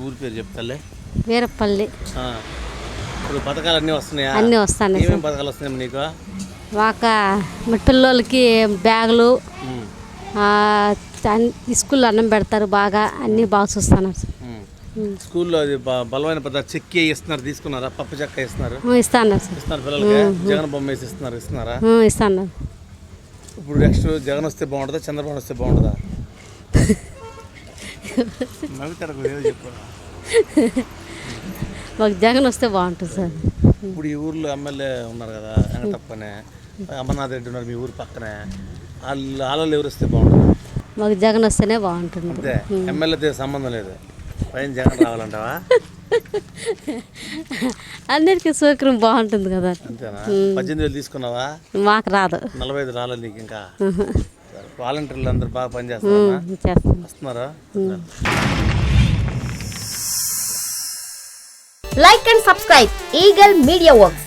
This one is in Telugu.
ఊరి పేరు చెప్తాలే. వీరపల్లి. ఇప్పుడు పథకాలు అన్నీ వస్తున్నాయా? అన్నీ వస్తాయి. ఏమేమి పథకాలు వస్తున్నాయి నీకు? మా పిల్లలకి బ్యాగులు, స్కూల్లో అన్నం పెడతారు, బాగా అన్నీ బాగా చూస్తాను. స్కూల్లో అది బలమైన పదార్థ చెక్కి ఇస్తున్నారు, తీసుకున్నారా? పప్పు చెక్క ఇస్తున్నారు, ఇస్తాను పిల్లలకి. జగన్ బొమ్మ వేసి ఇస్తున్నారా? ఇస్తాను. ఇప్పుడు నెక్స్ట్ జగన్ వస్తే బాగుంటుందా, చంద్రబాబు వస్తే బాగుంటుందా? చెప్పు. మాకు జగన్ వస్తే బాగుంటుంది సార్. ఇప్పుడు ఈ ఊర్లో ఎమ్మెల్యే ఉన్నారు కదా, వెంకటప్పనే, అమర్నాథ్ రెడ్డి ఉన్నారు మీ ఊరు పక్కనే. వాళ్ళు ఎవరు వస్తే బాగుంటుంది? మాకు జగన్ వస్తేనే బాగుంటుంది. అంతే, ఎమ్మెల్యేతో సంబంధం లేదు, పైన జగన్ రావాలంటావా? అందరికీ సౌకర్యం బాగుంటుంది కదా. అంతేనా? 18,000 తీసుకున్నావా? మాకు రాదు. 45 రాలేదు నీకు ఇంకా? వాలంటీర్లు అందరూ బాగా పనిచేస్తున్నారా? వస్తున్నారా? Like and subscribe Eagle Media Works.